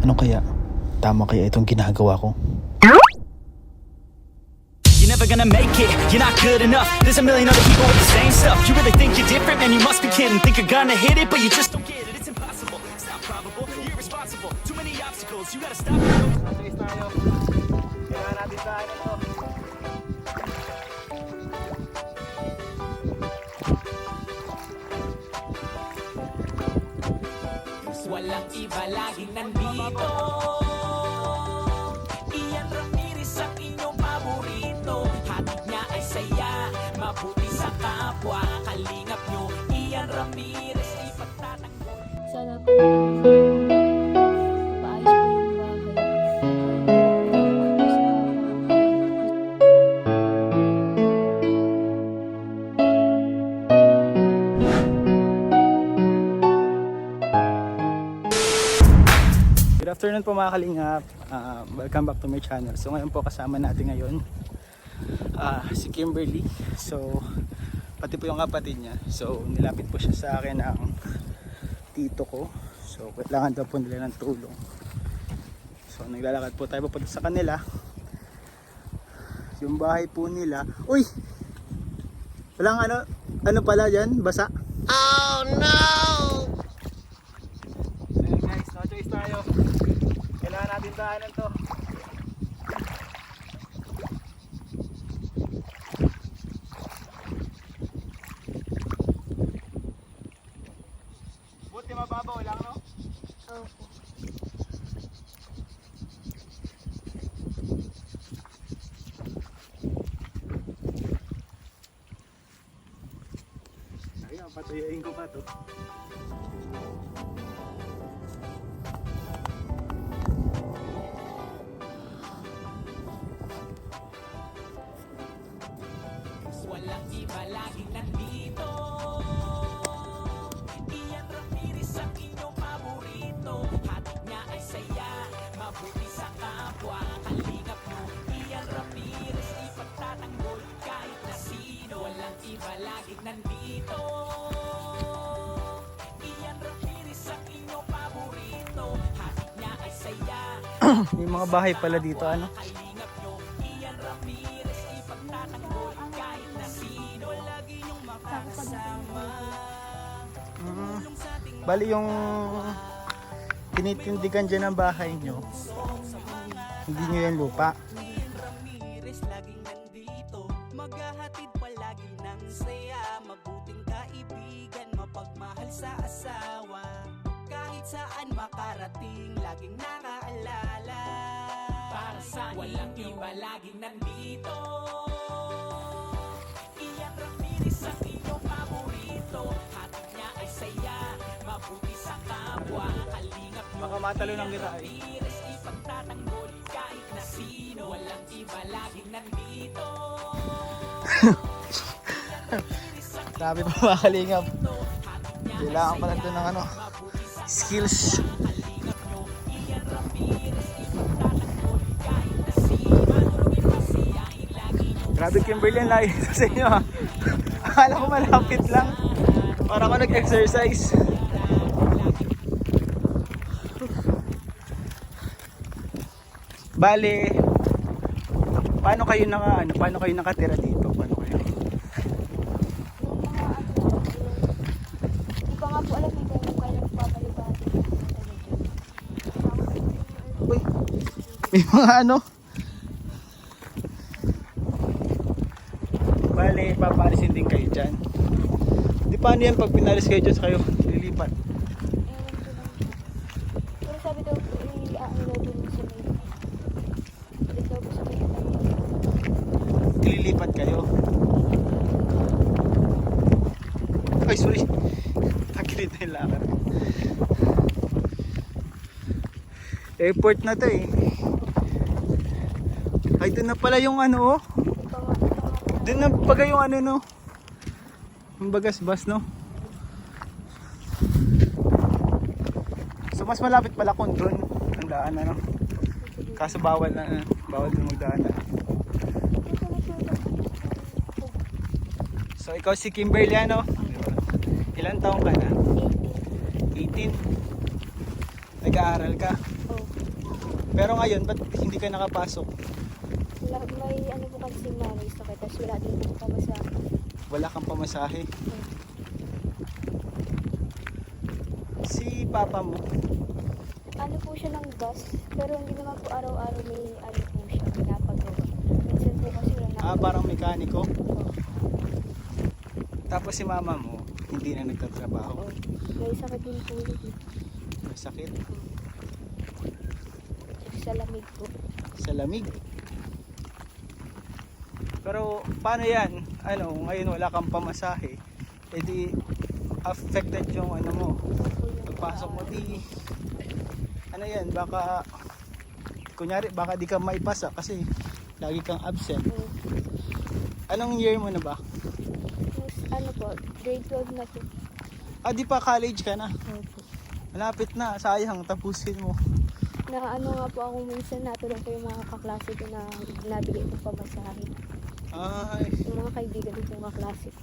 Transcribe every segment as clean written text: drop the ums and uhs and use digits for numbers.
Ano kaya? Tama kaya itong ginagawa ko? You're never gonna make it, you're not good enough. There's a million other people with the same stuff. You really think you're different? Man, you must be kidding. Think you're gonna hit it, but you just don't get it. It's impossible, it's not probable, you're irresponsible. Too many obstacles, you gotta stop it. Kailangan natin sa ano to. Walang iba laging nandito. Ian Ramirez ang inyong paborito. Hatid niya ay saya, mabuti sa kapwa. Kalingap nyo, Ian Ramirez, ipagtatanggol. Sana po paayos po yung bahay. Good afternoon po mga kalingap. Welcome back to my channel. So ngayon po kasama natin ngayon si Kimberly. So pati po yung kapatid niya. So nilapit po siya sa akin ng tito ko. So kailangan daw po nila ng tulong. So naglalakad po tayo papunta sa kanila. Yung bahay po nila. Uy! Walang ano pala dyan? Basa? Oh no! Ayan guys, no choice tayo. Kailangan natin daanan to. Buti mababaw lang, no? Opo. Ayun, patayain ko pa to. Walang iba laging nandito. Ian Ramirez ang inyong paborito. Hatid niya ay saya, mabuti sa kapwa. Kalingap nyo, Ian Ramirez, ipagtatanggol kahit na sino. Walang iba laging nandito. Ian Ramirez ang inyong paborito. Hatid niya ay saya. May mga bahay pala dito, ano? Kalingap nyo, Ian Ramirez, ipagtatanggol kahit na sino. Lagi yung makakasama. Bali yung tinitindigan dyan ng bahay nyo, hindi nyo yan lupa. Ian Ramirez laging nandito, maghahatid palagi ng saya. Mabuting kaibigan, mapagmahal sa asawa. Kahit saan makarating, laging nakaalala. Para sa walang iba laging nandito. Ian Ramirez ang inyong paborito. Hatid niya ay saya, mabuti sa kapwa. Kalingap nyo, Baka matalon kita eh. Ramirez, ipagtatanggol kahit na sino. Walang iba laging nandito. Grabe pa mga kalingap. Kailangan pala ito ng skills. Grabe Kimberly, ang layo sa inyo ha. Akala ko malapit lang. Para ako nag-exercise. Bale, paano kayo nakatira dito? Paano kayo? Hindi ko nga po alam kung kailan papalibati. Uy, may mga Bale, papaalisin din kayo dyan. Di paano yan pag pinalis kayo dyan sa kayo lilipat? Pero sabi daw po, i-ano daw dun sa may... Balik daw po sa may... Lilipat kayo. Ay, sorry. Nakilit na yung lakad. Airport na to eh. Ay, doon na pala yung oh. Doon na baga yung no. Yung bagas-bas no. So mas malapit pala kung doon ang daan Kaso bawal doon magdaan So ikaw si Kimberly Ilan taong ka na? 18. Nag-aaral ka? Oh. Pero ngayon, ba't hindi ka nakapasok? Wala, may ano po kasi nanay sa kaya, tapos wala din po pamasahe. Wala kang pamasahe. Si papa mo, Ano po siya ng bus, pero hindi naman po araw-araw may ano po siya, pinapagawa. Minsan po kasi wala na. parang mekaniko. Tapos si mama mo, hindi na nagtatrabaho. May sakit din po yun. May sakit. Sa lamig po. Sa lamig. Pero paano yan? Ano, ngayon wala kang pamasahe. E di affected yung ano mo. Pagpasok mo di ano yan, baka kunyari baka di ka maipasa kasi lagi kang absent. Anong year mo na ba? Ano po, grade 12 na po. Di pa college ka na. Opo. Malapit na, sayang tapusin mo. Na ano nga po ako minsan natulong ko yung mga kaklase ko na nabigay ko pamasahe. Ay, Yung mga kaibigan ko yung kaklase ko.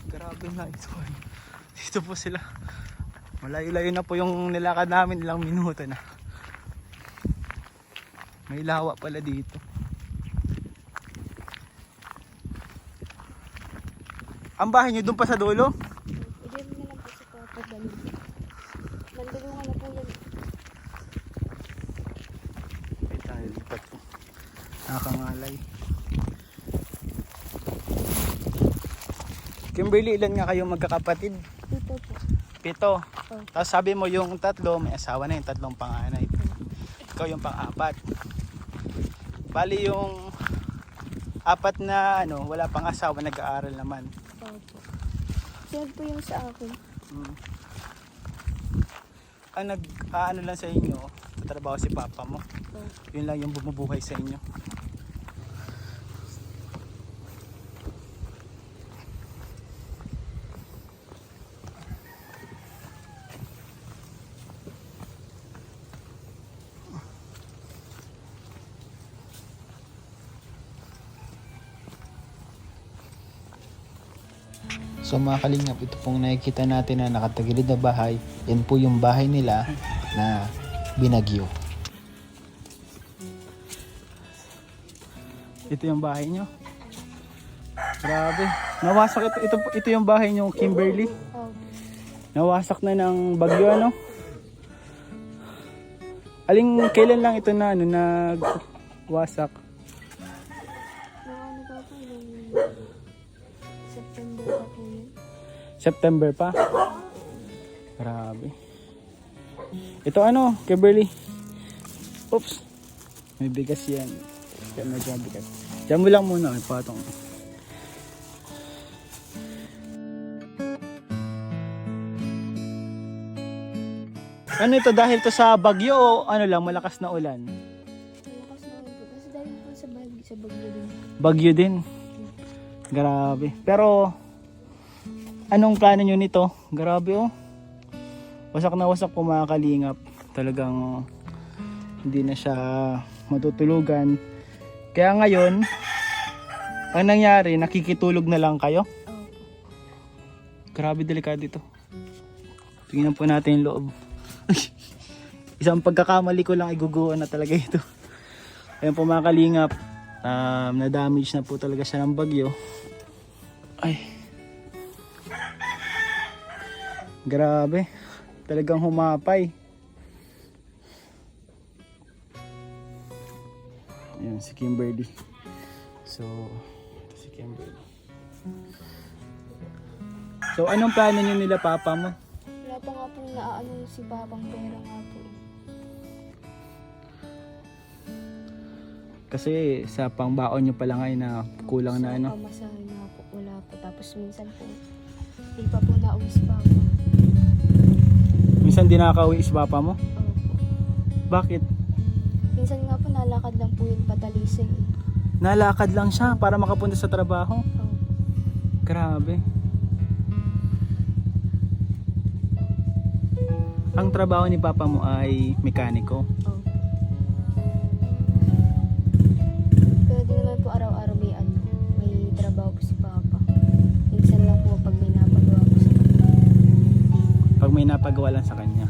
grabe na ito. Dito po sila. Malayo-layo na po yung nilakad namin, ilang minuto na. May lawa pala dito. Ang bahay nyo doon pa sa dulo? Diyan na lang po sa Papa Bali. Nandulungan na po yan. Ay tayo, lipat po. Nakakangalay. Kimberly, ilan nga kayong magkakapatid? Dito po. 7. Oh. Tapos sabi mo yung 3, may asawa na yung 3 panganay. Ikaw yung pang-4. Bali yung 4 na ano, wala pang asawa, nag-aaral naman. Opo. Sunod po yung sa akin. Ang nag-aano lang sa inyo, tatrabaho si papa mo. Oh. Yun lang yung bumubuhay sa inyo. So mga kalingap, ito pong nakikita natin na nakatagilid na bahay. Yan po yung bahay nila na binagyo. Ito yung bahay nyo. Grabe. Nawasak ito yung bahay nyo, Kimberly. Oh. Nawasak na ng bagyo, ano? Kailan lang ito na nagwasak? Ano ba po yung September pa po yun? September pa? Grabe. Ito ano, Kimberly? Oops. May bigas yan. Kaya medyo mabigat. Diyan mo lang muna, ipatong. Ano ito, dahil to sa bagyo o ano lang, malakas na ulan? Malakas na po. Kasi dahil po sa bagyo din. Bagyo din. Grabe. Pero anong plano nyo nito? Grabe oh. Wasak na wasak po mga kalingap. Talagang hindi na siya matutulugan. Kaya ngayon, ang nangyari, nakikitulog na lang kayo. Opo. Grabe, delikado ito. Tingnan po natin yung loob. Isang pagkakamali ko lang, iguguan na talaga ito. Ayan po mga kalingap, na-damage na po talaga siya ng bagyo. Ay, grabe, talagang humapay. Ayan si Kimberly. So, ito si Kimberly. So, anong plano nyo nila papa mo? Wala pa nga po naaano si Papang pera nga po. Kasi sa pangbaon nyo pala ngayon na kulang na ano. Pamasahe nga po. Wala po. Tapos minsan po, hindi pa po nauwi si Papa. Minsan di nakaka-uwi si papa mo? Opo. Bakit? Minsan nga po nalakad lang po yung patalising. Nalakad lang siya para makapunta sa trabaho. Opo. Grabe. Ang trabaho ni papa mo ay mekaniko. Opo. Pero di naman po araw-araw may trabaho po si Papa. Minsan lang po pag may napagawa po sa kanya. Pag may napagawa lang sa kanya.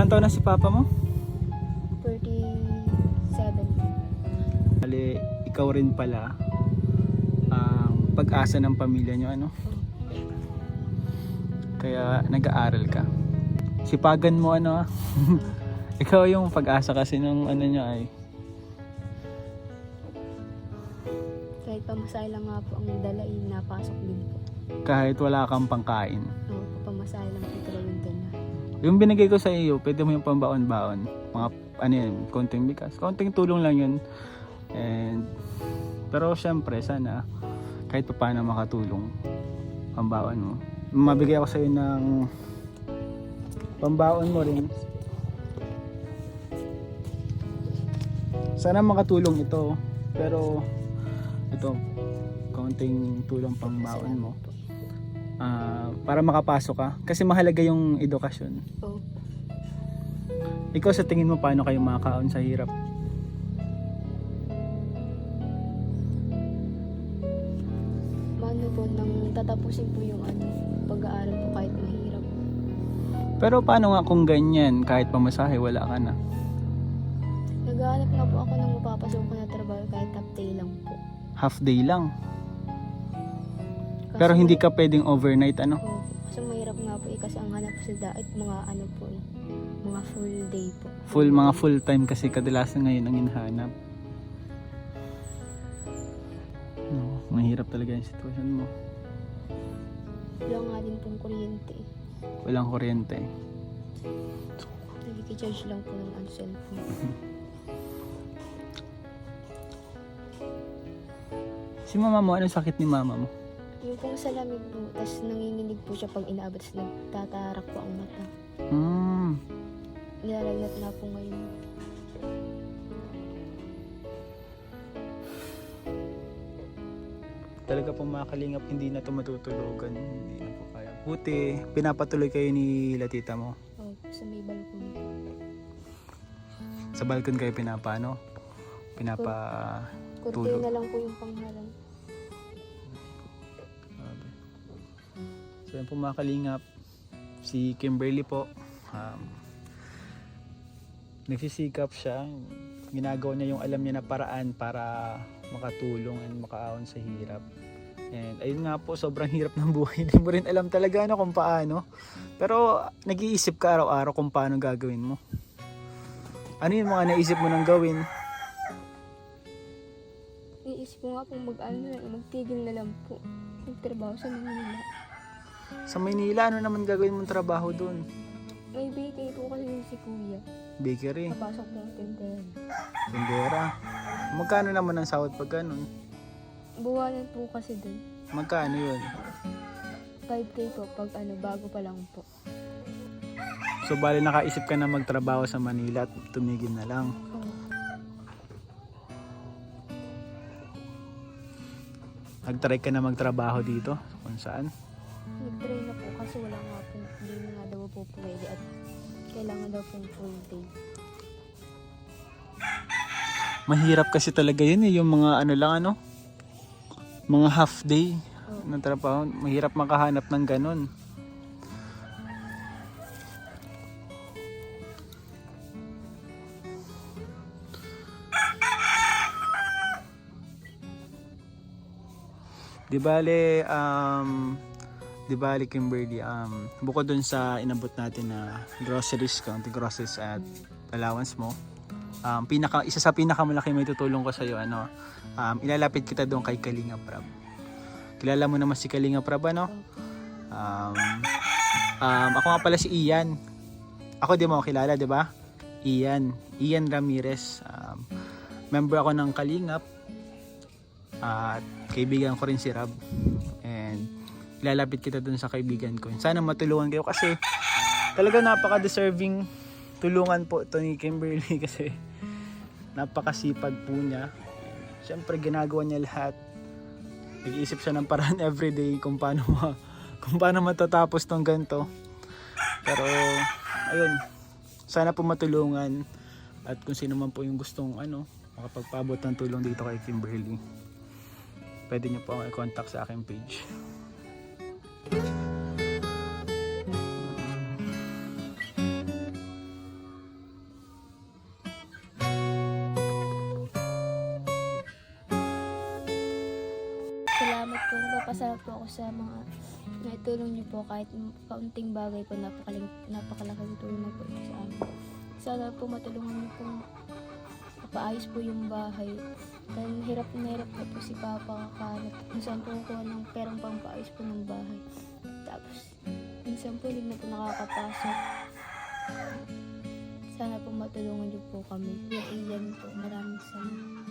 Ilang taon na si papa mo? 37. Bale, ikaw rin pala ang pag-asa ng pamilya nyo, ano? Kaya nag-aaral ka. Sipagan mo, ano ah. Ikaw yung pag-asa kasi ng ano nyo ay. Kahit pamasahe lang nga po ang dala, napasok din po. Kahit wala kang pangkain. Oo, pamasahe lang po talaga yung dala. Yung binigay ko sa iyo, pwede mo yung pambaon-baon. Mga ano yun, konting bigas. Konting tulong lang yun. And, pero syempre, sana kahit pa paano makatulong pambaon mo. Mabigay ako sa iyo ng pambaon mo rin. Sana makatulong ito. Pero ito, konting tulong pambaon mo. Para makapasok ka. Kasi mahalaga yung edukasyon. Oo. Ikaw sa tingin mo paano kayo makakaon sa hirap? Mano po, nang tatapusin po yung pag-aaral po kahit mahirap. Pero paano nga kung ganyan, kahit pamasahe wala ka na? Naghahanap nga po ako ng mapapasok ko na trabaho kahit half day lang po. Half day lang. Kaso Pero hindi ka pwedeng overnight, ano? Oo, kasi mahirap nga po kasi ang hanap sa dait mga po mga full day po. Mga full time kasi kadalasan ngayon ang hinahanap. No, mahirap talaga yung sitwasyon mo. Wala nga din pong kuryente. Walang kuryente. Nag-charge lang po ng cellphone. Si mama mo, anong sakit ni mama mo? Yung pong sa lamig po, tapos nanginginig po siya pag inaabot, tapos nagtatarak po ang mata. Nilalagnat na po ngayon. Talaga pong mga kalingap, hindi na ito matutulogan. Hindi na po kaya. Buti, pinapatuloy kayo ni latita mo. Oh, sa may balkon po. Sa balkon kayo pinapano? Tulog. Kurtina lang po yung pangharang. Grabe. So yan po mga kalingap, si Kimberly po, nagsisikap siya, ginagawa niya yung alam niya na paraan para makatulong and makaahon sa hirap. And ayun nga po, sobrang hirap ng buhay, hindi mo rin alam talaga kung paano, pero nag-iisip ka araw-araw kung paano gagawin mo. Ano yung mga naisip mo nang gawin? Iisip ko nga pong magtigil na lang po. Nagtrabaho sa Manila. Sa Maynila, ano naman gagawin mong trabaho doon? May bakery po kasi si Kuya. Bakery, Napasok po ang tindahan. tindera. Magkano naman ang sahod pag ganun? Buwanan po kasi dun. Magkano yun? 5K po pag bago pa lang po. So bali nakaisip ka na magtrabaho sa Manila at tumigil na lang. Oh, Nagtry ka na magtrabaho dito kung saan? nag-try na po kasi wala nga po. Hindi na nga daw po pwede at kailangan daw pong full day. Mahirap kasi talaga yun yung mga ano lang mga half day Oh. ng trabaho. Mahirap makahanap ng ganun. Di bale Kimberly, bukod dun sa inabot natin na groceries, counting groceries at allowance mo, isa sa pinakamalaki may tutulong ko sa iyo, ilalapit kita doon kay Kalinga Prab. Kilala mo naman si Kalinga Prab, ano? Ako nga pala si Ian. Ako di mo kilala, di ba? Ian Ramirez. Member ako ng Kalingap. At kaibigan ko rin si Rab. And ilalapit kita dun sa kaibigan ko. Sana matulungan kayo kasi talaga napaka-deserving tulungan po ito ni Kimberly kasi napakasipag po niya. Siyempre ginagawa niya lahat. Nag-iisip siya ng paraan everyday kung paano matatapos tong ganito. Pero ayun, sana po matulungan at kung sino man po yung gustong makapagpaabot ng tulong dito kay Kimberly, pwede niyo po akong i-contact sa aking page. Salamat po ako sa mga naitulong niyo po kahit kaunting bagay po, napakalaking tulong na po ito sa amin. Sana po matulungan niyo po mapaayos po yung bahay. Dahil hirap na po si Papa kakahanap kung saan po kukuha ng perang pampaayos po ng bahay. Tapos, minsan po hindi na po nakakapasok. Sana po matulungan niyo po kami. Iyan po. Maraming salamat.